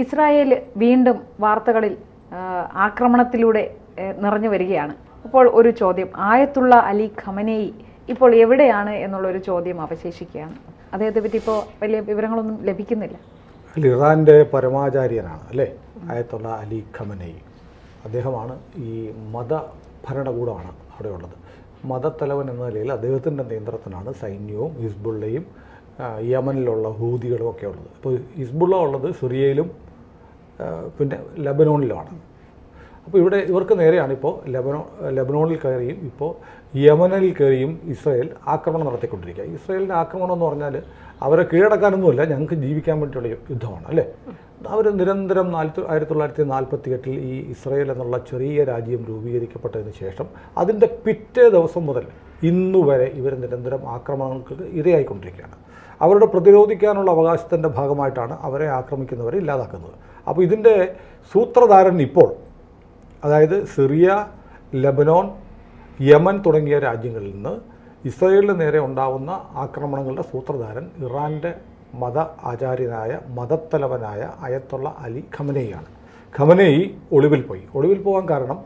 Israel വീണ്ടും വാർത്തകളിൽ ആക്രമണത്തിലൂടെ നിറഞ്ഞു വരികയാണ്. അപ്പോൾ ഒരു ചോദ്യം, ആയത്തുള്ള അലി ഖമനേയി ഇപ്പോൾ എവിടെയാണ് എന്നുള്ളൊരു ചോദ്യം അവശേഷിക്കുകയാണ്. അദ്ദേഹത്തെ പറ്റി ഇപ്പോൾ വലിയ വിവരങ്ങളൊന്നും ലഭിക്കുന്നില്ല. ഇറാൻ്റെ പരമാചാര്യനാണ് അല്ലേ ആയത്തുള്ള അലി ഖമനേയി. അദ്ദേഹമാണ് ഈ മതഭരണകൂടമാണ് അവിടെയുള്ളത്. മതത്തലവൻ എന്ന നിലയിൽ അദ്ദേഹത്തിൻ്റെ നിയന്ത്രണത്തിനാണ് സൈന്യവും ഹിസ്ബുള്ളയും യമനിലുള്ള ഹൂതികളും ഒക്കെ ഉള്ളത്. ഇപ്പോൾ ഹിസ്ബുള്ള ഉള്ളത് സിറിയയിലും പിന്നെ ലബനോണിലുമാണ്. അപ്പോൾ ഇവിടെ ഇവർക്ക് നേരെയാണ് ഇപ്പോൾ ലബനോണിൽ കയറിയും ഇപ്പോൾ യമനിൽ കയറിയും ഇസ്രായേൽ ആക്രമണം നടത്തിക്കൊണ്ടിരിക്കുക. ഇസ്രായേലിൻ്റെ ആക്രമണം എന്ന് പറഞ്ഞാൽ അവരെ കീഴടക്കാനൊന്നുമല്ല, ഞങ്ങൾക്ക് ജീവിക്കാൻ വേണ്ടിയുള്ള യുദ്ധമാണ് അല്ലേ. അവർ നിരന്തരം 1948 ഈ ഇസ്രായേൽ എന്നുള്ള ചെറിയ രാജ്യം രൂപീകരിക്കപ്പെട്ടതിന് ശേഷം അതിൻ്റെ പിറ്റേ ദിവസം മുതൽ ഇന്നുവരെ ഇവർ നിരന്തരം ആക്രമണങ്ങൾക്ക് ഇരയായിക്കൊണ്ടിരിക്കുകയാണ്. അവരുടെ പ്രതിരോധിക്കാനുള്ള അവകാശത്തിൻ്റെ ഭാഗമായിട്ടാണ് അവരെ ആക്രമിക്കുന്നവരെ ഇല്ലാതാക്കുന്നത്. അപ്പോൾ ഇതിൻ്റെ സൂത്രധാരൻ ഇപ്പോൾ, അതായത് സിറിയ, ലബനോൻ, യമൻ തുടങ്ങിയ രാജ്യങ്ങളിൽ നിന്ന് ഇസ്രായേലിന് നേരെ ഉണ്ടാകുന്ന ആക്രമണങ്ങളുടെ സൂത്രധാരൻ ഇറാൻ്റെ മത ആചാര്യനായ മതത്തലവനായ അയത്തുള്ള അലി ഖമനേയിയാണ്. ഖമനേയി ഒളിവിൽ പോകാൻ കാരണം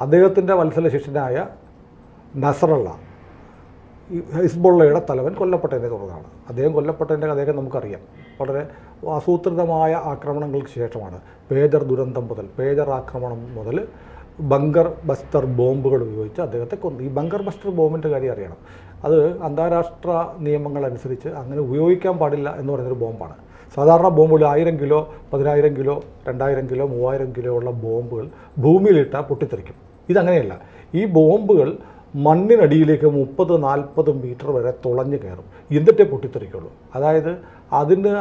അദ്ദേഹത്തിൻ്റെ വത്സല ശിഷ്യനായ നസറള്ള ഹിസ്ബുള്ളയുടെ തലവൻ കൊല്ലപ്പെട്ടതിനെ തുടർന്നാണ്. അദ്ദേഹം കൊല്ലപ്പെട്ടതിൻ്റെ കഥയൊക്കെ നമുക്കറിയാം. വളരെ ആസൂത്രിതമായ ആക്രമണങ്ങൾക്ക് ശേഷമാണ് പേജർ ആക്രമണം മുതൽ ബങ്കർ ബസ്റ്റർ ബോംബുകൾ ഉപയോഗിച്ച് അദ്ദേഹത്തെ കൊന്നു. ഈ ബങ്കർ ബസ്റ്റർ ബോംബിൻ്റെ കാര്യം അറിയണം. അത് അന്താരാഷ്ട്ര നിയമങ്ങളനുസരിച്ച് അങ്ങനെ ഉപയോഗിക്കാൻ പാടില്ല എന്ന് പറയുന്നൊരു ബോംബാണ്. സാധാരണ ബോംബുകൾ 1000 കിലോ, 10000 കിലോ, 2000 കിലോ, 3000 കിലോ ഉള്ള ബോംബുകൾ ഭൂമിയിലിട്ടാൽ പൊട്ടിത്തെറിക്കും. ഇതങ്ങനെയല്ല. ഈ ബോംബുകൾ മണ്ണിനടിയിലേക്ക് 30-40 മീറ്റർ വരെ തുളഞ്ഞു കയറും, എന്നിട്ടേ പൊട്ടിത്തെറിക്കുള്ളൂ. അതായത്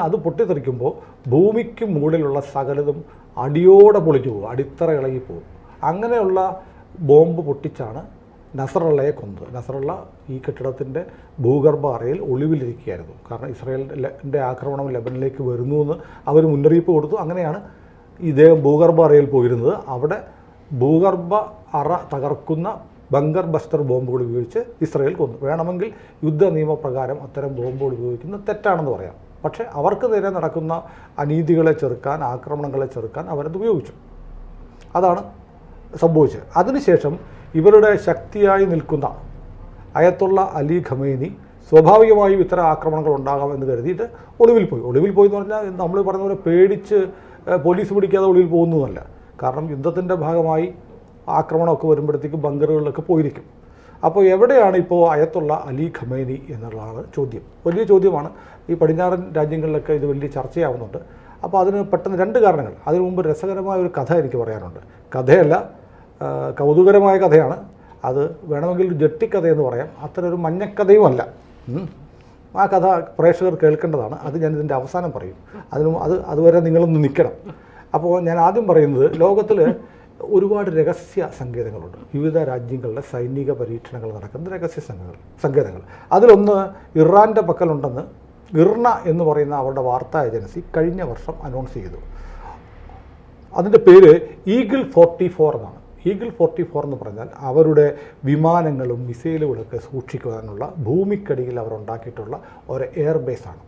അത് പൊട്ടിത്തെറിക്കുമ്പോൾ ഭൂമിക്ക് മുകളിലുള്ള സകലതും അടിയോടെ പൊളിഞ്ഞു പോകും, അടിത്തറ ഇളകിപ്പോകും. അങ്ങനെയുള്ള ബോംബ് പൊട്ടിച്ചാണ് നസറള്ളയെ കൊന്നത്. നസറള്ള ഈ കെട്ടിടത്തിൻ്റെ ഭൂഗർഭ അറയിൽ ഒളിവിലിരിക്കുകയായിരുന്നു. കാരണം ഇസ്രായേലിൻ്റെ ആക്രമണം ലബനിലേക്ക് വരുന്നു എന്ന് അവർ മുന്നറിയിപ്പ് കൊടുത്തു. അങ്ങനെയാണ് ഇദ്ദേഹം ഭൂഗർഭ അറയിൽ പോയിരുന്നത്. അവിടെ ഭൂഗർഭ അറ തകർക്കുന്ന ബങ്കർ ബസ്റ്റർ ബോംബുകൾ ഉപയോഗിച്ച് ഇസ്രായേൽ കൊന്നു. വേണമെങ്കിൽ യുദ്ധ നിയമപ്രകാരം അത്തരം ബോംബുകൾ ഉപയോഗിക്കുന്നത് തെറ്റാണെന്ന് പറയാം. പക്ഷേ അവർക്ക് നേരെ നടക്കുന്ന അനീതികളെ ചെറുക്കാൻ, ആക്രമണങ്ങളെ ചെറുക്കാൻ അവരത് ഉപയോഗിച്ചു. അതാണ് സംഭവിച്ചത്. അതിനുശേഷം ഇവരുടെ ശക്തിയായി നിൽക്കുന്ന അയത്തുള്ള അലി ഖമേനി സ്വാഭാവികമായും ഇത്തരം ആക്രമണങ്ങൾ ഉണ്ടാകാമെന്ന് കരുതിയിട്ട് ഒളിവിൽ പോയി എന്ന് പറഞ്ഞാൽ നമ്മൾ പറഞ്ഞ പോലെ പേടിച്ച് പോലീസ് പിടിക്കാതെ ഒളിവിൽ പോകുന്നതല്ല. കാരണം യുദ്ധത്തിൻ്റെ ഭാഗമായി ആക്രമണമൊക്കെ വരുമ്പോഴത്തേക്കും ബങ്കറുകളിലൊക്കെ പോയിരിക്കും. അപ്പോൾ എവിടെയാണ് ഇപ്പോൾ അയത്തുള്ള അലി ഖമേനി എന്നുള്ളതാണ് ചോദ്യം. വലിയ ചോദ്യമാണ്. ഈ പടിഞ്ഞാറൻ രാജ്യങ്ങളിലൊക്കെ ഇത് വലിയ ചർച്ചയാവുന്നുണ്ട്. അപ്പോൾ അതിന് പെട്ടെന്ന് 2 കാരണങ്ങൾ. അതിനു മുമ്പ് രസകരമായ ഒരു കഥ എനിക്ക് പറയാനുണ്ട്. കഥയല്ല, കൗതുകരമായ കഥയാണ്. അത് വേണമെങ്കിൽ ഒരു ജട്ടിക്കഥയെന്ന് പറയാം. അത്തരം ഒരു മഞ്ഞക്കഥയും അല്ല. ആ കഥ പ്രേക്ഷകർ കേൾക്കേണ്ടതാണ്. അത് ഞാൻ ഇതിൻ്റെ അവസാനം പറയും. അതുവരെ നിങ്ങളൊന്ന് നിൽക്കണം. അപ്പോൾ ഞാൻ ആദ്യം പറയുന്നത്, ലോകത്തിൽ ഒരുപാട് രഹസ്യ സങ്കേതങ്ങളുണ്ട്. വിവിധ രാജ്യങ്ങളുടെ സൈനിക പരീക്ഷണങ്ങൾ നടക്കുന്ന രഹസ്യ സങ്കേതങ്ങൾ. അതിലൊന്ന് ഇറാൻ്റെ പക്കലുണ്ടെന്ന് ഇർണ എന്ന് പറയുന്ന അവരുടെ വാർത്താ ഏജൻസി കഴിഞ്ഞ വർഷം അനൗൺസ് ചെയ്തു. അതിൻ്റെ പേര് ഈഗിൾ 44 എന്നാണ്. ഈഗിൾ 44 എന്ന് പറഞ്ഞാൽ അവരുടെ വിമാനങ്ങളും മിസൈലുകളൊക്കെ സൂക്ഷിക്കാനുള്ള ഭൂമിക്കടിയിൽ അവർ ഉണ്ടാക്കിയിട്ടുള്ള ഒരു എയർബേസാണ്.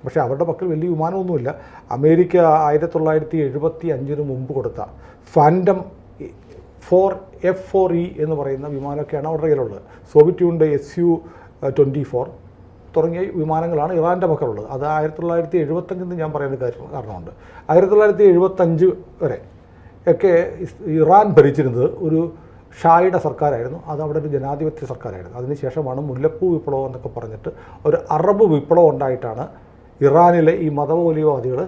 പക്ഷേ അവരുടെ പക്കൽ വലിയ വിമാനമൊന്നുമില്ല. അമേരിക്ക 1975 മുമ്പ് കൊടുത്ത ഫാൻഡം F4E എന്ന് പറയുന്ന വിമാനമൊക്കെയാണ് അവരുടെ കയ്യിലുള്ളത്. സോവിയറ്റ് യൂണിയൻ്റെ Su-24 തുടങ്ങിയ വിമാനങ്ങളാണ് ഇറാൻ്റെ പക്കലുള്ളത്. അത് 1975 ഞാൻ പറയുന്ന കാരണമുണ്ട്. 1975 വരെ ഒക്കെ ഇറാൻ ഭരിച്ചിരുന്നത് ഒരു ഷായുടെ സർക്കാരായിരുന്നു. അത് അവിടെ ഒരു ജനാധിപത്യ സർക്കാരായിരുന്നു. അതിനുശേഷമാണ് മുല്ലപ്പൂ വിപ്ലവം എന്നൊക്കെ പറഞ്ഞിട്ട് ഒരു അറബ് വിപ്ലവം ഉണ്ടായിട്ടാണ് ഇറാനിലെ ഈ മതമൗലികവാദികൾ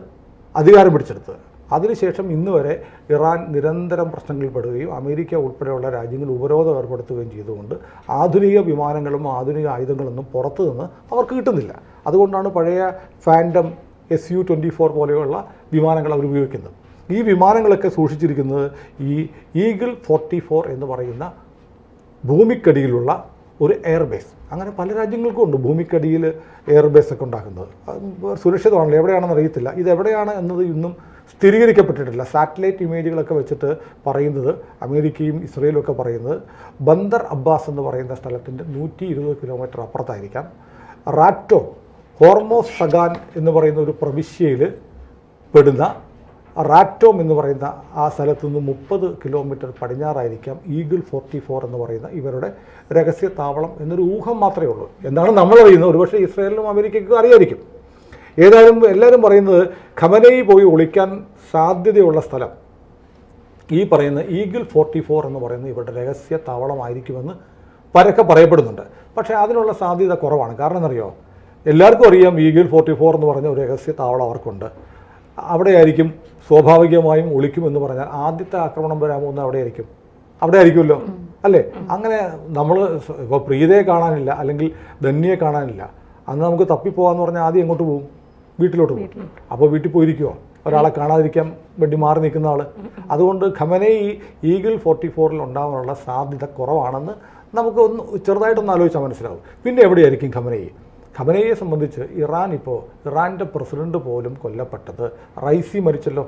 അധികാരം പിടിച്ചെടുത്തത്. അതിനുശേഷം ഇന്ന് വരെ ഇറാൻ നിരന്തരം പ്രശ്നങ്ങളിൽ പെടുകയും അമേരിക്ക ഉൾപ്പെടെയുള്ള രാജ്യങ്ങൾ ഉപരോധം ഏർപ്പെടുത്തുകയും ചെയ്തുകൊണ്ട് ആധുനിക വിമാനങ്ങളും ആധുനിക ആയുധങ്ങളൊന്നും പുറത്തു നിന്ന് അവർക്ക് കിട്ടുന്നില്ല. അതുകൊണ്ടാണ് പഴയ ഫാൻഡം Su-24 പോലെയുള്ള വിമാനങ്ങൾ അവർ ഉപയോഗിക്കുന്നത്. ഈ വിമാനങ്ങളൊക്കെ സൂക്ഷിച്ചിരിക്കുന്നത് ഈ ഈഗിൾ 44 എന്ന് പറയുന്ന ഭൂമിക്കടിയിലുള്ള ഒരു എയർബേസ്. അങ്ങനെ പല രാജ്യങ്ങൾക്കും ഉണ്ട് ഭൂമിക്കടിയിൽ എയർബേസൊക്കെ ഉണ്ടാക്കുന്നത്. സുരക്ഷിതമാണല്ലോ, എവിടെയാണെന്ന് അറിയത്തില്ല. ഇതെവിടെയാണ് എന്നത് ഇന്നും സ്ഥിരീകരിക്കപ്പെട്ടിട്ടില്ല. സാറ്റലൈറ്റ് ഇമേജുകളൊക്കെ വെച്ചിട്ട് പറയുന്നത്, അമേരിക്കയും ഇസ്രയേലും ഒക്കെ പറയുന്നത്, ബന്ദർ അബ്ബാസ് എന്ന് പറയുന്ന സ്ഥലത്തിൻ്റെ 120 കിലോമീറ്റർ അപ്പുറത്തായിരിക്കാം. റാറ്റോ ഹോർമോസ് സഗാൻ എന്ന് പറയുന്ന ഒരു പ്രവിശ്യയിൽ പെടുന്ന റാറ്റോം എന്ന് പറയുന്ന ആ സ്ഥലത്തു നിന്ന് 30 കിലോമീറ്റർ പടിഞ്ഞാറായിരിക്കാം ഈഗിൾ 44 എന്ന് പറയുന്ന ഇവരുടെ രഹസ്യ താവളം എന്നൊരു ഊഹം മാത്രമേ ഉള്ളൂ. എന്താണ് നമ്മൾ അറിയുന്നത്? ഒരുപക്ഷെ ഇസ്രായേലിനും അമേരിക്കയ്ക്കും അറിയായിരിക്കും. ഏതായാലും എല്ലാവരും പറയുന്നത് ഖമനേയി പോയി ഒളിക്കാൻ സാധ്യതയുള്ള സ്ഥലം ഈ പറയുന്ന ഈഗിൾ 44 എന്ന് പറയുന്ന ഇവരുടെ രഹസ്യ താവളമായിരിക്കുമെന്ന് പരക്കെ പറയപ്പെടുന്നുണ്ട്. പക്ഷേ അതിനുള്ള സാധ്യത കുറവാണ്. കാരണം എന്നറിയോ, എല്ലാവർക്കും അറിയാം ഈഗിൾ 44 എന്ന് പറഞ്ഞ ഒരു രഹസ്യ താവളം അവർക്കുണ്ട്. അവിടെയായിരിക്കും സ്വാഭാവികമായും ഒളിക്കുമെന്ന് പറഞ്ഞാൽ ആദ്യത്തെ ആക്രമണം വരാൻ പോകുന്നത് അവിടെ ആയിരിക്കുമല്ലോ അല്ലേ? അങ്ങനെ നമ്മൾ ഇപ്പോൾ പ്രീതയെ കാണാനില്ല അല്ലെങ്കിൽ ധന്യയെ കാണാനില്ല, അന്ന് നമുക്ക് തപ്പിപ്പോകാന്ന് പറഞ്ഞാൽ ആദ്യം എങ്ങോട്ട് പോകും? വീട്ടിലോട്ട് പോകും. അപ്പോൾ വീട്ടിൽ പോയിരിക്കുമോ ഒരാളെ കാണാതിരിക്കാൻ വേണ്ടി മാറി നിൽക്കുന്ന ആൾ? അതുകൊണ്ട് ഖമനേയി ഈഗിൾ 44 ഉണ്ടാകാനുള്ള സാധ്യത കുറവാണെന്ന് നമുക്ക് ചെറുതായിട്ടൊന്ന് ആലോചിച്ചാൽ മനസ്സിലാവും. പിന്നെ എവിടെയായിരിക്കും ഖമനേയിയെ സംബന്ധിച്ച് ഇറാൻ്റെ പ്രസിഡന്റ് പോലും കൊല്ലപ്പെട്ടത്, റൈസി മരിച്ചല്ലോ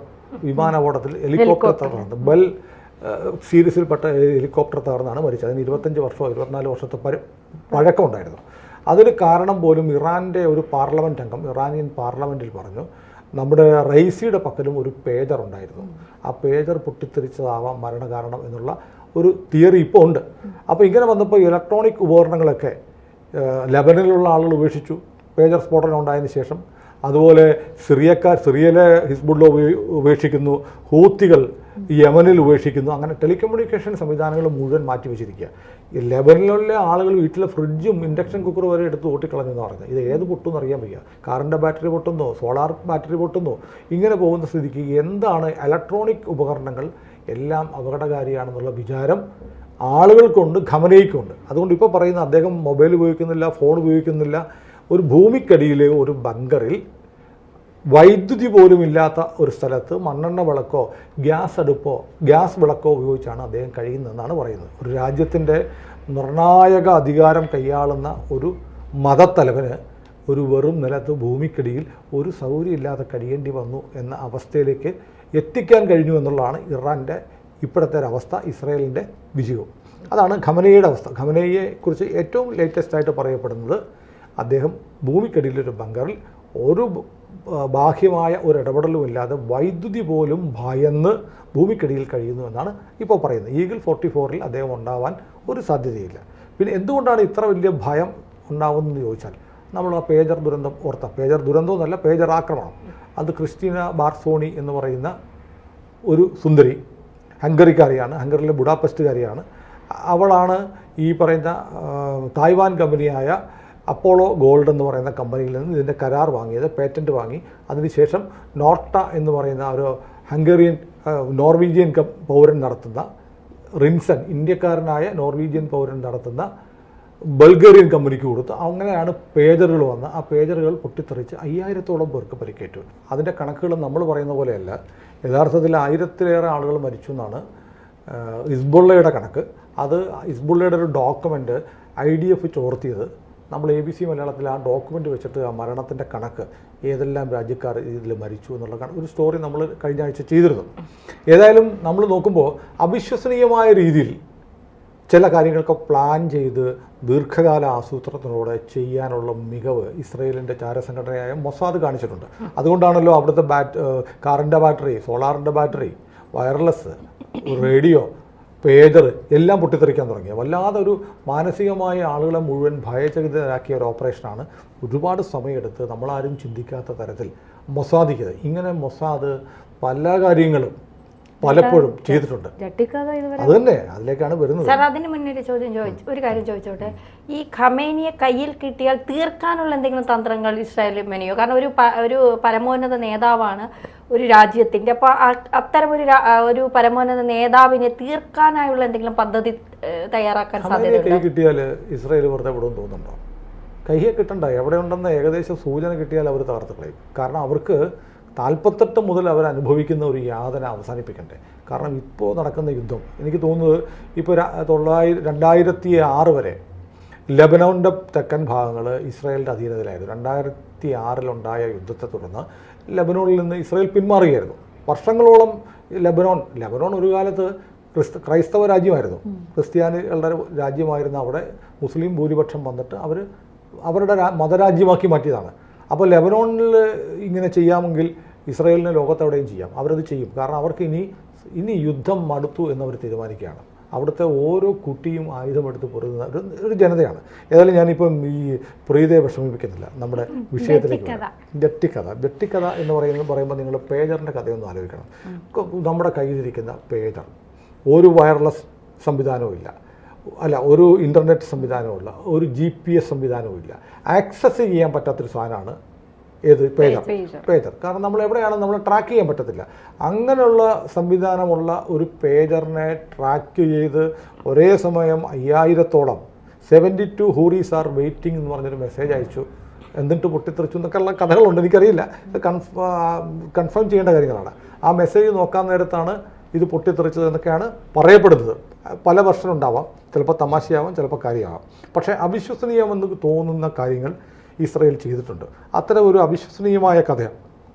വിമാനാപകടത്തിൽ, ഹെലികോപ്റ്റർ തകർന്ന്, ബെൽ സീരീസിൽപ്പെട്ട ഹെലികോപ്റ്റർ തകർന്നാണ് മരിച്ചത്. അതിന് 25 വർഷമോ 24 വർഷത്തെ പഴക്കമുണ്ടായിരുന്നു. അതിന് കാരണം പോലും ഇറാൻ്റെ ഒരു പാർലമെൻറ്റ് അംഗം ഇറാനിയൻ പാർലമെൻറ്റിൽ പറഞ്ഞു, നമ്മുടെ റൈസിയുടെ പക്കലും ഒരു പേജർ ഉണ്ടായിരുന്നു, ആ പേജർ പൊട്ടിത്തെറിച്ചതാവാം മരണകാരണം എന്നുള്ള ഒരു തിയറി ഇപ്പോൾ ഉണ്ട്. അപ്പോൾ ഇങ്ങനെ വന്നപ്പോൾ ഇലക്ട്രോണിക് ഉപകരണങ്ങളൊക്കെ ലെബനനിലുള്ള ആളുകൾ ഉപേക്ഷിച്ചു പേജർ സ്ഫോടനം ഉണ്ടായതിനു ശേഷം. അതുപോലെ സിറിയയിലെ ഹിസ്ബുള്ള ഉപേക്ഷിക്കുന്നു, ഹൂത്തികൾ യമനിൽ ഉപേക്ഷിക്കുന്നു. അങ്ങനെ ടെലികമ്മ്യൂണിക്കേഷൻ സംവിധാനങ്ങൾ മുഴുവൻ മാറ്റിവെച്ചിരിക്കുക. ഈ ലെബനനിലെ ആളുകൾ വീട്ടിലെ ഫ്രിഡ്ജും ഇൻഡക്ഷൻ കുക്കർ വരെ എടുത്ത് ഓട്ടിക്കളഞ്ഞെന്ന് പറഞ്ഞത്. ഇത് ഏത് പൊട്ടുമെന്ന് അറിയാൻ വയ്യ. കാറിൻ്റെ ബാറ്ററി പൊട്ടുന്നോ സോളാർ ബാറ്ററി പൊട്ടുന്നോ ഇങ്ങനെ പോകുന്ന സ്ഥിതിക്ക് എന്താണ് ഇലക്ട്രോണിക് ഉപകരണങ്ങൾ എല്ലാം അപകടകാരിയാണെന്നുള്ള വിചാരം ആളുകൾക്കുണ്ട്, ഖമനേയിക്കുണ്ട്. അതുകൊണ്ട് ഇപ്പോൾ പറയുന്ന അദ്ദേഹം മൊബൈൽ ഉപയോഗിക്കുന്നില്ല, ഫോൺ ഉപയോഗിക്കുന്നില്ല. ഒരു ഭൂമിക്കടിയിലെ ഒരു ബങ്കറിൽ വൈദ്യുതി പോലും ഇല്ലാത്ത ഒരു സ്ഥലത്ത് മണ്ണെണ്ണ വിളക്കോ ഗ്യാസ് വിളക്കോ ഉപയോഗിച്ചാണ് അദ്ദേഹം കഴിയുന്നതെന്നാണ് പറയുന്നത്. ഒരു രാജ്യത്തിൻ്റെ നിർണായക അധികാരം കൈയാളുന്ന ഒരു മതത്തലവന് ഒരു വെറും നിലത്ത് ഭൂമിക്കടിയിൽ ഒരു സൗകര്യമില്ലാതെ കഴിയേണ്ടി വന്നു എന്ന അവസ്ഥയിലേക്ക് എത്തിക്കാൻ കഴിഞ്ഞു എന്നുള്ളതാണ് ഇറാൻ്റെ ഇപ്പോഴത്തെ ഒരവസ്ഥ, ഇസ്രായേലിൻ്റെ വിജയവും. അതാണ് ഖമനേയിയുടെ അവസ്ഥ. ഖമനേയിയെക്കുറിച്ച് ഏറ്റവും ലേറ്റസ്റ്റ് ആയിട്ട് പറയപ്പെടുന്നത് അദ്ദേഹം ഭൂമിക്കടിയിലൊരു ബങ്കറിൽ ഒരു ബാഹ്യമായ ഒരു ഇടപെടലുമില്ലാതെ വൈദ്യുതി പോലും ഭയന്ന് ഭൂമിക്കടിയിൽ കഴിയുന്നു എന്നാണ് ഇപ്പോൾ പറയുന്നത്. ഈഗിൾ 44 അദ്ദേഹം ഉണ്ടാവാൻ ഒരു സാധ്യതയില്ല. പിന്നെ എന്തുകൊണ്ടാണ് ഇത്ര വലിയ ഭയം ഉണ്ടാവുന്നതെന്ന് ചോദിച്ചാൽ, നമ്മൾ ആ പേജർ ദുരന്തം പേജർ ദുരന്തം എന്നല്ല, പേജർ ആക്രമണം. അത് ക്രിസ്റ്റീന ബാർസോണി എന്ന് പറയുന്ന ഒരു സുന്ദരി, ഹംഗറിക്കാരിയാണ്, ഹംഗറിയിലെ ബുഡാപെസ്റ്റുകാരിയാണ്. അവളാണ് ഈ പറയുന്ന തായ്വാൻ കമ്പനിയായ അപ്പോളോ ഗോൾഡ് എന്ന് പറയുന്ന കമ്പനിയിൽ നിന്ന് ഇതിൻ്റെ കരാർ വാങ്ങിയത്, പേറ്റൻറ്റ് വാങ്ങി. അതിനുശേഷം നോർട്ട എന്ന് പറയുന്ന ഒരു നോർവീജിയൻ പൗരൻ നടത്തുന്ന റിൻസൺ, ഇന്ത്യക്കാരനായ നോർവീജിയൻ പൗരൻ നടത്തുന്ന ബൾഗേറിയൻ കമ്പനിക്ക് കൊടുത്തു. അങ്ങനെയാണ് പേജറുകൾ വന്ന് ആ പേജറുകൾ പൊട്ടിത്തെറിച്ച് 5000-ഓളം പേർക്ക് പരിക്കേറ്റു. അതിൻ്റെ കണക്കുകൾ നമ്മൾ പറയുന്ന പോലെയല്ല. യഥാർത്ഥത്തിൽ 1000-ലേറെ ആളുകൾ മരിച്ചു എന്നാണ് ഹിസ്ബുള്ളയുടെ കണക്ക്. അത് ഹിസ്ബുള്ളയുടെ ഒരു ഡോക്യുമെൻ്റ് IDF ചോർത്തിയത്. നമ്മൾ ABC മലയാളത്തിൽ ആ ഡോക്യുമെൻ്റ് വെച്ചിട്ട് ആ മരണത്തിൻ്റെ കണക്ക് ഏതെല്ലാം രാജ്യക്കാർ ഇതിൽ മരിച്ചു എന്നുള്ള ഒരു സ്റ്റോറി നമ്മൾ കഴിഞ്ഞ ആഴ്ച ചെയ്തിരുന്നു. ഏതായാലും നമ്മൾ നോക്കുമ്പോൾ അവിശ്വസനീയമായ രീതിയിൽ ചില കാര്യങ്ങളൊക്കെ പ്ലാൻ ചെയ്ത് ദീർഘകാല ആസൂത്രണത്തിലൂടെ ചെയ്യാനുള്ള മികവ് ഇസ്രയേലിൻ്റെ ചാരസംഘടനയായ മൊസാദ് കാണിച്ചിട്ടുണ്ട്. അതുകൊണ്ടാണല്ലോ അവിടുത്തെ കാറിൻ്റെ ബാറ്ററി, സോളാറിൻ്റെ ബാറ്ററി, വയർലെസ്, റേഡിയോ, പേജർ എല്ലാം പൊട്ടിത്തെറിക്കാൻ തുടങ്ങി. വല്ലാതെ ഒരു മാനസികമായ ആളുകളെ മുഴുവൻ ഭയചകിതരാക്കിയ ഒരു ഓപ്പറേഷനാണ്. ഒരുപാട് സമയമെടുത്ത് നമ്മളാരും ചിന്തിക്കാത്ത തരത്തിൽ മൊസാദിക്കത്. ഇങ്ങനെ മൊസാദ് പല കാര്യങ്ങളും പലപ്പോഴും ചെയ്തിട്ടുണ്ട്. അത് തന്നെ അതിലേക്കാണ് വരുന്നത്. സാർ, അതിന് മുന്നേ ഒരു കാര്യം ചോദിച്ചോട്ടെ. ഈ ഖമേനിയെ കയ്യിൽ കിട്ടിയാൽ തീർക്കാനുള്ള എന്തെങ്കിലും തന്ത്രങ്ങൾ ഇസ്രായേലിൽ മെനയോ? കാരണം ഒരു പരമോന്നത നേതാവാണ് ഒരു രാജ്യത്തിന്റെ. അപ്പോൾ അത്തരം ഒരു പരമോന്നത നേതാവിനെ തീർക്കാനായുള്ള എന്തെങ്കിലും പദ്ധതി തയ്യാറാക്കാൻ സാധ്യത? കൈ കിട്ടിയാൽ ഇസ്രായേൽ വെറുതെ വിടുമെന്ന് തോന്നുന്നുണ്ടോ? കയ്യെ കിട്ടണ്ട, എവിടെ ഉണ്ടെന്ന് ഏകദേശം സൂചന കിട്ടിയാൽ അവർ തകർത്ത് കളയും. കാരണം അവർക്ക് 48 മുതൽ അവർ അനുഭവിക്കുന്ന ഒരു യാതന അവസാനിപ്പിക്കണ്ടേ. കാരണം ഇപ്പോൾ നടക്കുന്ന യുദ്ധം എനിക്ക് തോന്നുന്നത് ഇപ്പോൾ 2006 വരെ ലെബനോണിൻ്റെ തെക്കൻ ഭാഗങ്ങൾ ഇസ്രായേലിൻ്റെ അധീനതയിലായിരുന്നു. 2006 യുദ്ധത്തെ തുടർന്ന് ലെബനോണിൽ നിന്ന് ഇസ്രായേൽ പിന്മാറുകയായിരുന്നു. വർഷങ്ങളോളം ലെബനോൺ ഒരു കാലത്ത് ക്രൈസ്തവ രാജ്യമായിരുന്നു, ക്രിസ്ത്യാനികളുടെ രാജ്യമായിരുന്ന അവിടെ മുസ്ലിം ഭൂരിപക്ഷം വന്നിട്ട് അവരുടെ മതരാജ്യമാക്കി മാറ്റിയതാണ്. അപ്പോൾ ലെബനോണിൽ ഇങ്ങനെ ചെയ്യാമെങ്കിൽ ഇസ്രായേലിന് ലോകത്തെവിടെയും ചെയ്യാം, അവരത് ചെയ്യും. കാരണം അവർക്ക് ഇനി യുദ്ധം മടുത്തു എന്നവർ തീരുമാനിക്കുകയാണ്. അവിടുത്തെ ഓരോ കുട്ടിയും ആയുധമെടുത്ത് പൊരുതുന്ന ഒരു ജനതയാണ്. ഏതായാലും ഞാനിപ്പം ഈ പ്രീതയെ വിഷമിപ്പിക്കുന്നില്ല, നമ്മുടെ വിഷയത്തിലേക്ക്. ജെട്ടിക്കഥ എന്ന് പറയുമ്പോൾ നിങ്ങൾ പേജറിൻ്റെ കഥയൊന്നും ആലോചിക്കണം. നമ്മുടെ കയ്യിലിരിക്കുന്ന പേജർ ഒരു വയർലെസ് സംവിധാനവും ഇല്ല, ഒരു ഇൻ്റർനെറ്റ് സംവിധാനവും ഇല്ല, ഒരു GPS സംവിധാനവും ഇല്ല. ആക്സസ് ചെയ്യാൻ പറ്റാത്തൊരു സാധനമാണ് ഏത്? പേജർ. കാരണം നമ്മൾ എവിടെയാണ് നമ്മൾ ട്രാക്ക് ചെയ്യാൻ പറ്റത്തില്ല. അങ്ങനെയുള്ള സംവിധാനമുള്ള ഒരു പേജറിനെ ട്രാക്ക് ചെയ്ത് ഒരേ സമയം 5000-ഓളം 72 ഹൂറീസ് ആർ വെയിറ്റിംഗ് എന്ന് പറഞ്ഞൊരു മെസ്സേജ് അയച്ചു, എന്നിട്ട് പൊട്ടിത്തെറിച്ചു എന്നൊക്കെയുള്ള കഥകളുണ്ട്. എനിക്കറിയില്ല, ഇത് കൺഫേം ചെയ്യേണ്ട കാര്യങ്ങളാണ്. ആ മെസ്സേജ് നോക്കാൻ നേരത്താണ് ഇത് പൊട്ടിത്തെറിച്ചത് എന്നൊക്കെയാണ് പറയപ്പെടുന്നത്. പല വെർഷൻ ഉണ്ടാവാം, ചിലപ്പോൾ തമാശയാവാം, ചിലപ്പോൾ കാര്യമാവാം. പക്ഷേ അവിശ്വസനീയമെന്ന് തോന്നുന്ന കാര്യങ്ങൾ ഇസ്രായേൽ ചെയ്തിട്ടുണ്ട്. അത്തരം ഒരു അവിശ്വസനീയമായ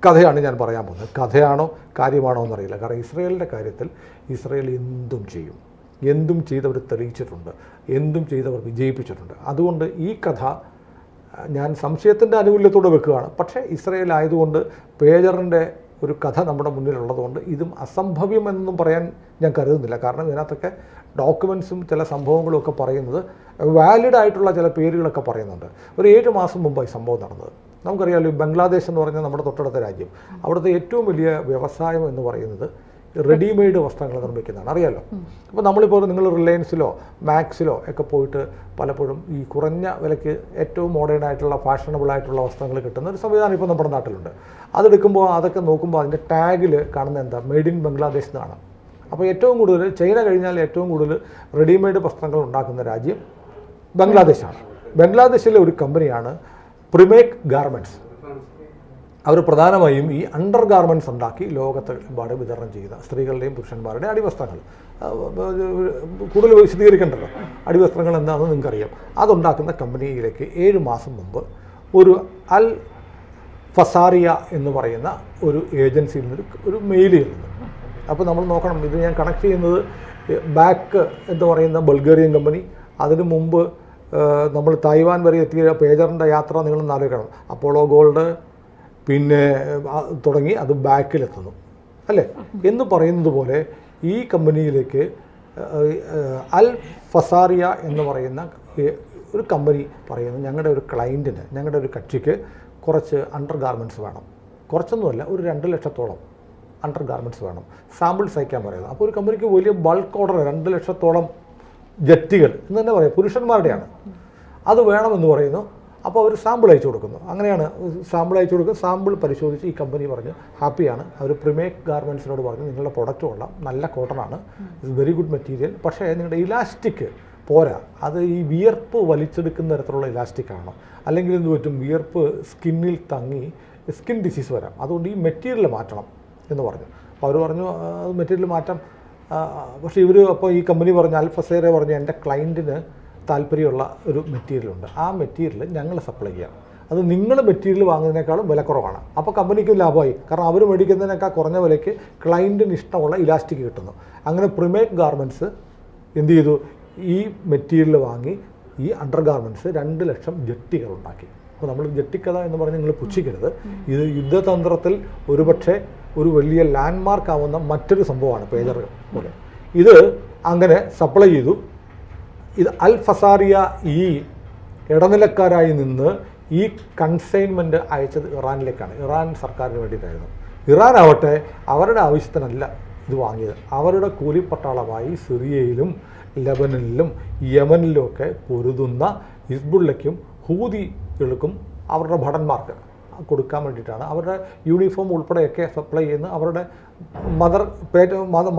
കഥയാണ് ഞാൻ പറയാൻ പോകുന്നത്. കഥയാണോ കാര്യമാണോ എന്നറിയില്ല. കാരണം ഇസ്രായേലിൻ്റെ കാര്യത്തിൽ ഇസ്രായേൽ എന്തും ചെയ്തവർ തെളിയിച്ചിട്ടുണ്ട്, എന്തും ചെയ്തവർ വിജയിപ്പിച്ചിട്ടുണ്ട്. അതുകൊണ്ട് ഈ കഥ ഞാൻ സംശയത്തിൻ്റെ ആനുകൂല്യത്തോടെ വെക്കുകയാണ്. പക്ഷേ ഇസ്രായേൽ ആയതുകൊണ്ട് പേജറിൻ്റെ ഒരു കഥ നമ്മുടെ മുന്നിലുള്ളതുകൊണ്ട് ഇതും അസംഭവ്യമെന്നൊന്നും പറയാൻ ഞാൻ കരുതുന്നില്ല. കാരണം ഇതിനകത്തൊക്കെ ഡോക്യുമെൻസും ചില സംഭവങ്ങളും ഒക്കെ പറയുന്നത് വാലിഡ് ആയിട്ടുള്ള ചില പേരുകളൊക്കെ പറയുന്നുണ്ട്. ഒരു 7 മാസം മുമ്പായി സംഭവം നടന്നത്. നമുക്കറിയാമല്ലോ, ബംഗ്ലാദേശ് എന്ന് പറഞ്ഞാൽ നമ്മുടെ തൊട്ടടുത്ത രാജ്യം. അവിടുത്തെ ഏറ്റവും വലിയ വ്യവസായം എന്ന് പറയുന്നത് റെഡിമെയ്ഡ് വസ്ത്രങ്ങൾ നിർമ്മിക്കുന്നതാണ്, അറിയാമല്ലോ. അപ്പോൾ നമ്മളിപ്പോൾ നിങ്ങൾ റിലയൻസിലോ മാക്സിലോ ഒക്കെ പോയിട്ട് പലപ്പോഴും ഈ കുറഞ്ഞ വിലയ്ക്ക് ഏറ്റവും മോഡേൺ ആയിട്ടുള്ള ഫാഷനബിൾ ആയിട്ടുള്ള വസ്ത്രങ്ങൾ കിട്ടുന്ന ഒരു സംവിധാനം ഇപ്പോൾ നമ്മുടെ നാട്ടിലുണ്ട്. അതെടുക്കുമ്പോൾ അതൊക്കെ നോക്കുമ്പോൾ അതിൻ്റെ ടാഗിൽ കാണുന്ന എന്താ? മെയ്ഡ് ഇൻ ബംഗ്ലാദേശ് എന്നാണ്. അപ്പോൾ ഏറ്റവും കൂടുതൽ ചൈന കഴിഞ്ഞാൽ ഏറ്റവും കൂടുതൽ റെഡിമെയ്ഡ് വസ്ത്രങ്ങൾ ഉണ്ടാക്കുന്ന രാജ്യം ബംഗ്ലാദേശാണ്. ബംഗ്ലാദേശിലെ ഒരു കമ്പനിയാണ് പ്രിമേക്ക് ഗാർമെൻറ്റ്സ്. അവർ പ്രധാനമായും ഈ അണ്ടർ ഗാർമെൻറ്റ്സ് ഉണ്ടാക്കി ലോകത്തെമ്പാട് വിതരണം ചെയ്യുന്ന സ്ത്രീകളുടെയും പുരുഷന്മാരുടെയും അടിവസ്ത്രങ്ങൾ. കൂടുതൽ വിശദീകരിക്കേണ്ടല്ലോ, അടിവസ്ത്രങ്ങൾ എന്താണെന്ന് നിങ്ങൾക്കറിയാം. അതുണ്ടാക്കുന്ന കമ്പനിയിലേക്ക് 7 മാസം മുമ്പ് ഒരു അൽ ഫസാരിയ എന്ന് പറയുന്ന ഒരു ഏജൻസിയിൽ നിന്ന് ഒരു മെയിൽ ചെയ്യുന്നു. അപ്പോൾ നമ്മൾ നോക്കണം, ഇത് ഞാൻ കണക്ട് ചെയ്യുന്നത് ബാക്ക് എന്ന് പറയുന്ന ബൾഗേറിയൻ കമ്പനി. അതിനു മുമ്പ് നമ്മൾ തായ്വാൻ വരെ എത്തിയ പേജറിൻ്റെ യാത്ര നിങ്ങളൊന്ന് ആലോചിക്കണം. അപ്പോളോ ഗോൾഡ് പിന്നെ തുടങ്ങി അത് ബാക്കിലെത്തുന്നു അല്ലേ എന്ന് പറയുന്നത് പോലെ ഈ കമ്പനിയിലേക്ക് അൽ ഫസാരിയ എന്ന് പറയുന്ന ഒരു കമ്പനി പറയുന്നു, ഞങ്ങളുടെ ഒരു ക്ലയൻറ്റിന്, ഞങ്ങളുടെ ഒരു കക്ഷിക്ക് കുറച്ച് അണ്ടർ ഗാർമെൻറ്റ്സ് വേണം. കുറച്ചൊന്നുമല്ല, ഒരു 2 ലക്ഷത്തോളം അണ്ടർ ഗാർമെൻറ്റ്സ് വേണം. സാമ്പിൾസ് അയക്കാൻ പറയുന്നത്. അപ്പോൾ ഒരു കമ്പനിക്ക് വലിയ ബൾക്ക് ഓർഡർ 2 ലക്ഷത്തോളം ജെറ്റികൾ എന്ന് തന്നെ പറയാം, പുരുഷന്മാരുടെയാണ്. അത് വേണമെന്ന് പറയുന്നു. അപ്പോൾ അവർ സാമ്പിൾ അയച്ചു കൊടുക്കുന്നു. അങ്ങനെയാണ് സാമ്പിൾ അയച്ചു കൊടുക്കുക. സാമ്പിൾ പരിശോധിച്ച് ഈ കമ്പനി പറഞ്ഞു ഹാപ്പിയാണ്. അവർ പ്രിമേക്ക് ഗാർമെൻറ്റ്സിനോട് പറഞ്ഞു നിങ്ങളുടെ പ്രൊഡക്റ്റ് കൊള്ളാം, നല്ല കോട്ടണാണ്, ഇറ്റ്സ് വെരി ഗുഡ് മെറ്റീരിയൽ, പക്ഷേ നിങ്ങളുടെ ഇലാസ്റ്റിക് പോരാ, അത് ഈ വിയർപ്പ് വലിച്ചെടുക്കുന്ന തരത്തിലുള്ള ഇലാസ്റ്റിക് ആണ്, അല്ലെങ്കിൽ എന്ത് പറ്റും, വിയർപ്പ് സ്കിന്നിൽ തങ്ങി സ്കിൻ ഡിസീസ് വരാം, അതുകൊണ്ട് ഈ മെറ്റീരിയൽ മാറ്റണം എന്ന് പറഞ്ഞു. അപ്പോൾ അവർ പറഞ്ഞു അത് മെറ്റീരിയൽ മാറ്റാം. പക്ഷേ അപ്പോൾ ഈ കമ്പനി പറഞ്ഞു, അൽഫസേറെ പറഞ്ഞു എൻ്റെ ക്ലയൻറ്റിന് താല്പര്യമുള്ള ഒരു മെറ്റീരിയലുണ്ട്, ആ മെറ്റീരിയൽ ഞങ്ങൾ സപ്ലൈ ചെയ്യാം, അത് നിങ്ങൾ മെറ്റീരിയൽ വാങ്ങുന്നതിനേക്കാളും വില കുറവാണ്. അപ്പോൾ കമ്പനിക്കും ലാഭമായി, കാരണം അവർ മേടിക്കുന്നതിനേക്കാൾ കുറഞ്ഞ വിലയ്ക്ക് ക്ലയൻറ്റിന് ഇഷ്ടമുള്ള ഇലാസ്റ്റിക് കിട്ടുന്നു. അങ്ങനെ പ്രിമേക്ക് ഗാർമെൻറ്റ്സ് എന്ത് ചെയ്തു, ഈ മെറ്റീരിയൽ വാങ്ങി ഈ അണ്ടർ ഗാർമെൻറ്റ്സ് 2 ലക്ഷം ജെട്ടികൾ ഉണ്ടാക്കി. അപ്പോൾ നമ്മൾ ജെട്ടിക്കഥ എന്ന് പറഞ്ഞ് നിങ്ങൾ പുച്ഛിക്കരുത്. ഇത് യുദ്ധതന്ത്രത്തിൽ ഒരുപക്ഷെ ഒരു വലിയ ലാൻഡ്മാർക്ക് ആവുന്ന മറ്റൊരു സംഭവമാണ് പേജർ പോലെ. ഇത് അങ്ങനെ സപ്ലൈ ചെയ്തു. ഇത് അൽ ഫസാരിയ ഈ ഇടനിലക്കാരായി നിന്ന് ഈ കൺസൈൻമെൻറ്റ് അയച്ചത് ഇറാനിലേക്കാണ്, ഇറാൻ സർക്കാരിന് വേണ്ടിയിട്ടായിരുന്നു. ഇറാൻ ആവട്ടെ അവരുടെ ആവശ്യത്തിനല്ല ഇത് വാങ്ങിയത്. അവരുടെ കൂലിപ്പട്ടാളമായി സിറിയയിലും ലെബനനിലും യമനിലും ഒക്കെ പൊരുതുന്ന ഹിസ്ബുള്ളയ്ക്കും ഹൂതികൾക്കും അവരുടെ ഭടന്മാർക്ക് കൊടുക്കാൻ വേണ്ടിയിട്ടാണ്. അവരുടെ യൂണിഫോം ഉൾപ്പെടെയൊക്കെ സപ്ലൈ ചെയ്യുന്ന അവരുടെ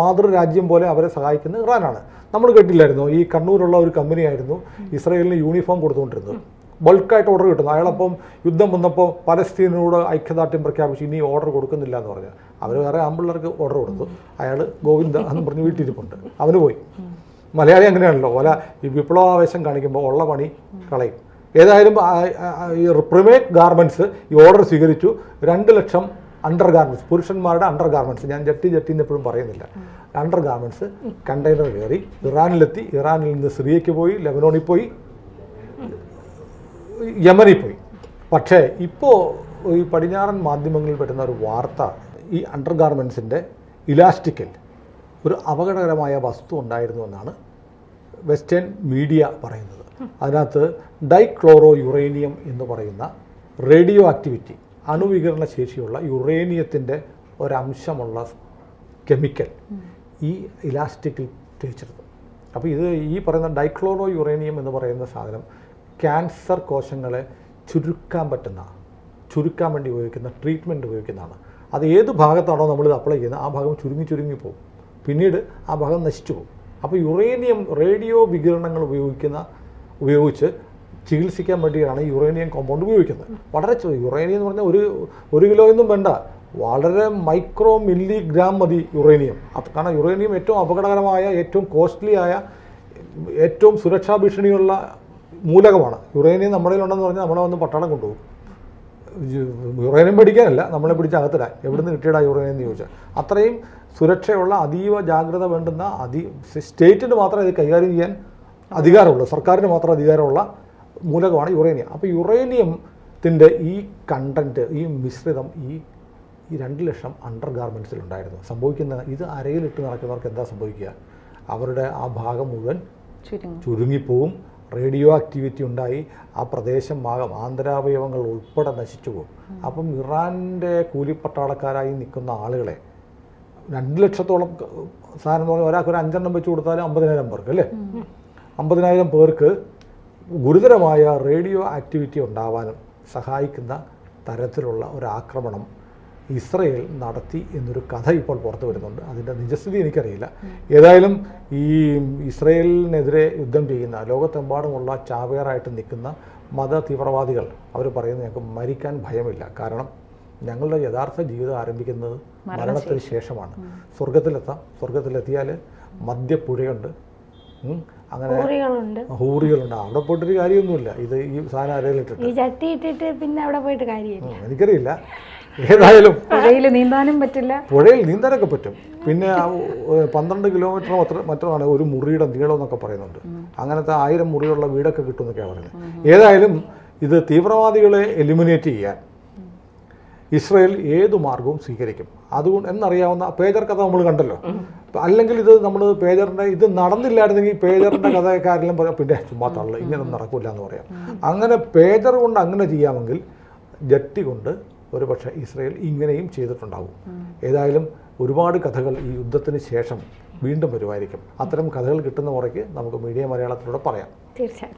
മാതൃരാജ്യം പോലെ അവരെ സഹായിക്കുന്ന ഇറാനാണ്. നമ്മൾ കേട്ടില്ലായിരുന്നു, ഈ കണ്ണൂരുള്ള ഒരു കമ്പനിയായിരുന്നു ഇസ്രായേലിന് യൂണിഫോം കൊടുത്തുകൊണ്ടിരുന്നത്. ബൾക്കായിട്ട് ഓർഡർ കിട്ടുന്നു. അയാളപ്പം യുദ്ധം വന്നപ്പോൾ പലസ്തീനോട് ഐക്യദാർഢ്യം പ്രഖ്യാപിച്ച് ഇനി ഓർഡർ കൊടുക്കുന്നില്ല എന്ന് പറഞ്ഞു. അവർ വേറെ ആമ്പിള്ളേർക്ക് ഓർഡർ കൊടുത്തു. അയാൾ ഗോവിന്ദ എന്ന് പറഞ്ഞ് വീട്ടിരിപ്പുണ്ട്, അവന് പോയി. മലയാളി അങ്ങനെയാണല്ലോ, ഈ വിപ്ലവാവേശം കാണിക്കുമ്പോൾ ഉള്ള പണി കളയും. ഏതായാലും ഈ പ്രിമേക്ക് ഗാർമെൻറ്റ്സ് ഈ ഓർഡർ സ്വീകരിച്ചു. 2 ലക്ഷം അണ്ടർ ഗാർമെൻറ്റ്സ്, പുരുഷന്മാരുടെ അണ്ടർ ഗാർമെൻറ്റ്സ്, ഞാൻ ജെട്ടി എന്ന് എപ്പോഴും പറയുന്നില്ല, അണ്ടർ ഗാർമെൻറ്റ്സ് കണ്ടെയ്നർ കയറി ഇറാനിലെത്തി. ഇറാനിൽ നിന്ന് സിറിയയ്ക്ക് പോയി, ലെബനോണിൽ പോയി, യമനിൽ പോയി. പക്ഷേ ഇപ്പോൾ ഈ പടിഞ്ഞാറൻ മാധ്യമങ്ങളിൽ പറ്റുന്ന ഒരു വാർത്ത, ഈ അണ്ടർ ഗാർമെൻസിൻ്റെ ഇലാസ്റ്റിക്കിൽ ഒരു അപകടകരമായ വസ്തു ഉണ്ടായിരുന്നു എന്നാണ് വെസ്റ്റേൺ മീഡിയ പറയുന്നത്. അതിനകത്ത് ഡൈക്ലോറോ യുറേനിയം എന്ന് പറയുന്ന റേഡിയോ ആക്ടിവിറ്റി, അണുവികിരണ ശേഷിയുള്ള യുറേനിയത്തിൻ്റെ ഒരംശമുള്ള കെമിക്കൽ ഈ ഇലാസ്റ്റിക്കിൽ തേച്ചിരുന്നു. അപ്പോൾ ഇത് ഈ പറയുന്ന ഡൈക്ലോറോ യുറേനിയം എന്ന് പറയുന്ന സാധനം ക്യാൻസർ കോശങ്ങളെ ചുരുക്കാൻ വേണ്ടി ഉപയോഗിക്കുന്ന ട്രീറ്റ്മെൻറ്റ് ഉപയോഗിക്കുന്നതാണ്. അത് ഏത് ഭാഗത്താണോ നമ്മളിത് അപ്ലൈ ചെയ്യുന്നത് ആ ഭാഗം ചുരുങ്ങി പോകും, പിന്നീട് ആ ഭാഗം നശിച്ചു പോകും. അപ്പോൾ യുറേനിയം റേഡിയോ വികിരണങ്ങൾ ഉപയോഗിച്ച് ചികിത്സിക്കാൻ വേണ്ടിയാണ് യുറേനിയം കോമ്പൗണ്ട് ഉപയോഗിക്കുന്നത്. വളരെ യുറേനിയം എന്ന് പറഞ്ഞാൽ ഒരു കിലോയൊന്നും വേണ്ട, വളരെ മൈക്രോ മില്ലിഗ്രാം മതി യുറേനിയം. കാരണം യുറേനിയം ഏറ്റവും അപകടകരമായ, ഏറ്റവും കോസ്റ്റ്ലി ആയ, ഏറ്റവും സുരക്ഷാ ഭീഷണിയുള്ള മൂലകമാണ്. യുറേനിയം നമ്മുടെ ഉണ്ടെന്ന് പറഞ്ഞാൽ നമ്മളെ വന്ന് പട്ടാളം കൊണ്ടുപോകും. യുറേനിയം പഠിക്കാനല്ല, നമ്മളെ പിടിച്ച് അകത്തിടാൻ. എവിടെ നിന്ന് കിട്ടിയടാ യുറേനിയം എന്ന് ചോദിച്ചാൽ അത്രയും സുരക്ഷയുള്ള, അതീവ ജാഗ്രത വേണ്ടുന്ന, സ്റ്റേറ്റിന് മാത്രമേ ഇത് കൈകാര്യം ചെയ്യാൻ അധികാരമുള്ളൂ, സർക്കാരിന് മാത്രം അധികാരമുള്ള മൂലകമാണ് യുറേനിയം. അപ്പോൾ യുറേനിയത്തിൻ്റെ ഈ കണ്ടൻറ്റ്, ഈ മിശ്രിതം ഈ 2 ലക്ഷം അണ്ടർ ഗാർമെൻറ്റ്സിലുണ്ടായിരുന്നു. സംഭവിക്കുന്ന ഇത് അരയിലിട്ട് നടക്കുന്നവർക്ക് എന്താ സംഭവിക്കുക? അവരുടെ ആ ഭാഗം മുഴുവൻ ചുരുങ്ങിപ്പോവും, റേഡിയോ ആക്ടിവിറ്റി ഉണ്ടായി, ആ പ്രദേശം ഭാഗം ആന്തരാവയവങ്ങൾ ഉൾപ്പെടെ നശിച്ചു പോകും. അപ്പം ഇറാൻ്റെ കൂലിപ്പട്ടാളക്കാരായി നിൽക്കുന്ന ആളുകളെ 2 ലക്ഷത്തോളം സാധനം എന്ന് പറഞ്ഞാൽ ഒരാൾക്ക് ഒരു 5 എണ്ണം വെച്ച് കൊടുത്താൽ 50,000 പേർക്ക് അല്ലേ, 50,000 പേർക്ക് ഗുരുതരമായ റേഡിയോ ആക്ടിവിറ്റി ഉണ്ടാവാനും സഹായിക്കുന്ന തരത്തിലുള്ള ഒരാക്രമണം ഇസ്രയേൽ നടത്തി എന്നൊരു കഥ ഇപ്പോൾ പുറത്തു വരുന്നുണ്ട്. അതിൻ്റെ നിജസ്ഥിതി എനിക്കറിയില്ല. ഏതായാലും ഈ ഇസ്രയേലിനെതിരെ യുദ്ധം ചെയ്യുന്ന, ലോകത്തെമ്പാടുമുള്ള ചാവേറായിട്ട് നിൽക്കുന്ന മത തീവ്രവാദികൾ അവർ പറയുന്നത് ഞങ്ങൾക്ക് മരിക്കാൻ ഭയമില്ല, കാരണം ഞങ്ങളുടെ യഥാർത്ഥ ജീവിതം ആരംഭിക്കുന്നത് മരണത്തിന് ശേഷമാണ്. സ്വർഗത്തിലെത്തിയാൽ മദ്യപ്പുഴയുണ്ട്, അങ്ങനെ ഹൂറികളുണ്ട്, അവിടെ പോയിട്ടൊരു കാര്യമൊന്നുമില്ല. ഈ സാധനം അരയിലിട്ടിട്ട് പിന്നെ അവിടെ പോയിട്ട് കാര്യമില്ല. എനിക്കറിയില്ല. ഏതായാലും പുഴയിൽ നീന്താനും പറ്റില്ല. പുഴയിൽ നീന്താനൊക്കെ പറ്റും. പിന്നെ 12 കിലോമീറ്ററോ മറ്റോ ഒരു മുറിയുടെ നീളം എന്നൊക്കെ പറയുന്നുണ്ട്. അങ്ങനത്തെ 1000 മുറിയുള്ള വീടൊക്കെ കിട്ടുമെന്നൊക്കെയാണ് പറയുന്നത്. ഏതായാലും ഇത് തീവ്രവാദികളെ എലിമിനേറ്റ് ചെയ്യാൻ ഇസ്രയേൽ ഏതു മാർഗവും സ്വീകരിക്കും. അതുകൊണ്ട് എന്നറിയാവുന്ന പേജർ കഥ നമ്മൾ കണ്ടല്ലോ. അല്ലെങ്കിൽ ഇത് നമ്മൾ പേജറിൻ്റെ ഇത് നടന്നില്ലായിരുന്നെങ്കിൽ പേജറിൻ്റെ കഥയൊക്കെ ആരെങ്കിലും പറയാം, പിന്നെ ചുമ്മാ തള്ളു, ഇങ്ങനൊന്നും നടക്കില്ല എന്ന് പറയാം. അങ്ങനെ പേജർ കൊണ്ട് അങ്ങനെ ചെയ്യാമെങ്കിൽ ജെട്ടി കൊണ്ട് ഒരു പക്ഷേ ഇസ്രയേൽ ഇങ്ങനെയും ചെയ്തിട്ടുണ്ടാവും. ഏതായാലും ഒരുപാട് കഥകൾ ഈ യുദ്ധത്തിന് ശേഷം വീണ്ടും വരുമായിരിക്കും. അത്തരം കഥകൾ കിട്ടുന്ന മുറയ്ക്ക് നമുക്ക് മീഡിയ മലയാളത്തിലൂടെ പറയാം. തീർച്ചയായും.